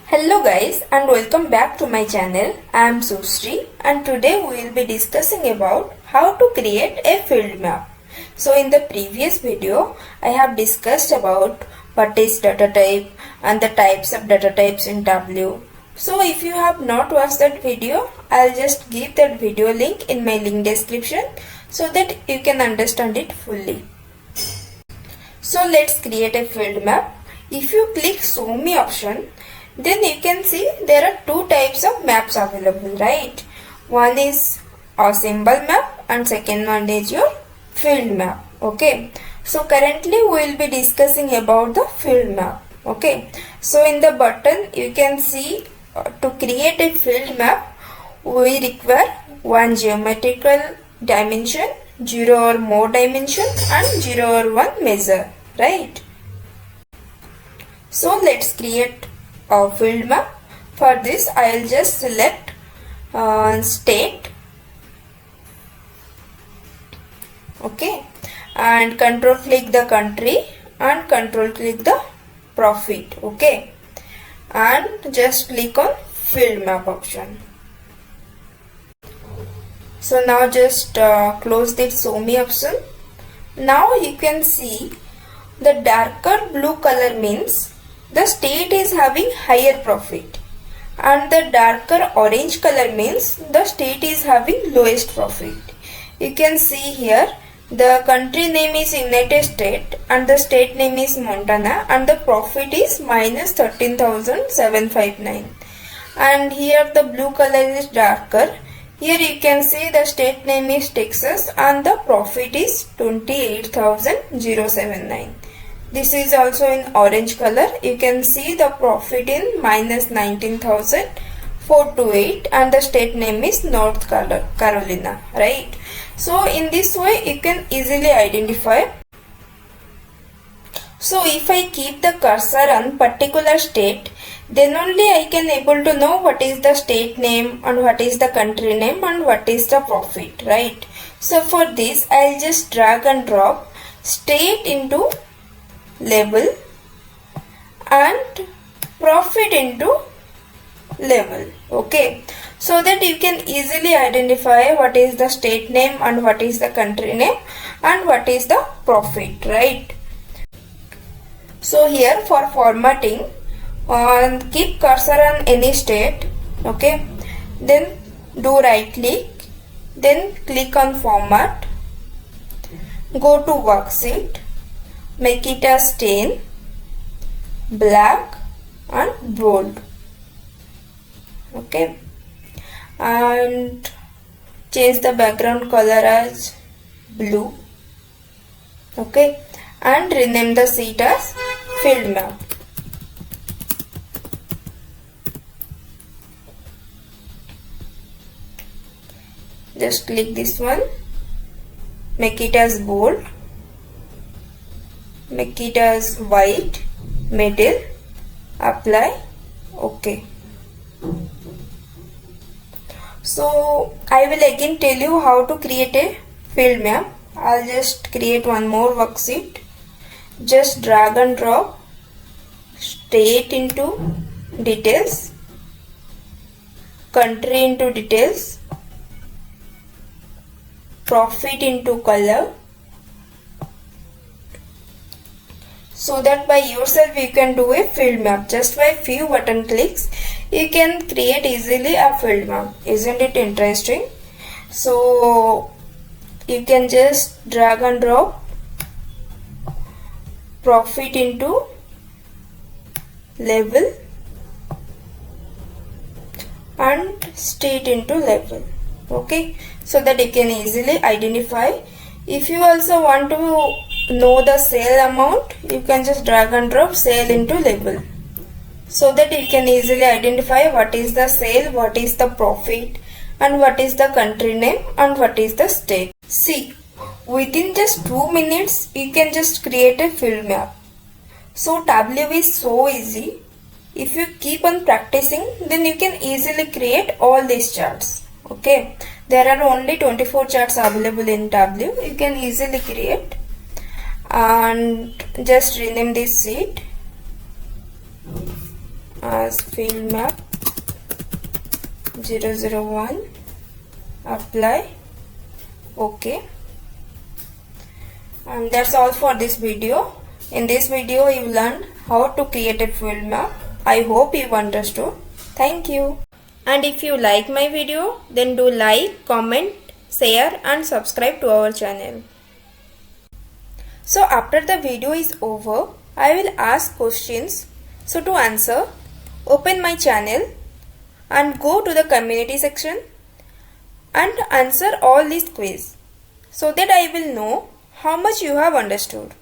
Hello guys and welcome back to my channel. I am SUSHREE and today we will be discussing about how to create a field map. So in the previous video I have discussed about what is data type and the types of data types in Tableau. So if you have not watched that video, I'll just give that video link in my link description so that you can understand it fully. So let's create a field map. If you click show me option, then you can see there are two types of maps available, right? One is a symbol map and second one is your field map. Okay, so currently we will be discussing about the field map. Okay, so in the button you can see to create a field map we require one geometrical dimension, 0 or more dimension and 0 or 1 measure, right? So let's create a field map. For this I will just select state, okay, and control click the country and control click the profit, okay, and just click on field map option. So now just close this show me option. Now you can see the darker blue color means the state is having higher profit and the darker orange color means the state is having lowest profit. You can see here the country name is United States and the state name is Montana and the profit is minus 13,759, and here the blue color is darker. Here you can see the state name is Texas and the profit is 28,079. This is also in orange color. You can see the profit in minus 19,428 and the state name is North Carolina, right? So in this way you can easily identify. So if I keep the cursor on particular state, then only I can able to know what is the state name and what is the country name and what is the profit, right? So for this I'll just drag and drop state into label and profit into label, okay, so that you can easily identify what is the state name and what is the country name and what is the profit, right? So here for formatting, keep cursor on any state, okay, then do right click, then click on format, go to worksheet, make it a stain, black and bold, okay, and change the background color as blue, okay, and rename the sheet as field map. Just click this one, make it as bold, make it as white, middle, apply, okay. So I will again tell you how to create a field map. I'll just create one more worksheet. Just drag and drop state into details, country into details, profit into color, so that by yourself you can do a field map. Just by few button clicks you can create easily a field map. Isn't it interesting? So you can just drag and drop profit into label and state into label, okay, so that you can easily identify. If you also want to know the sale amount, you can just drag and drop sale into label, so that you can easily identify what is the sale, what is the profit and what is the country name and what is the state. See, within just 2 minutes you can just create a field map. So Tableau is so easy. If you keep on practicing, then you can easily create all these charts, okay. There are only 24 charts available in Tableau. You can easily create, and just rename this sheet as field map 001. Apply. OK. And that's all for this video. In this video you learned how to create a field map. I hope you understood. Thank you. And if you like my video, then do like, comment, share and subscribe to our channel. So after the video is over, I will ask questions. So to answer, open my channel and go to the community section and answer all these quiz so that I will know how much you have understood.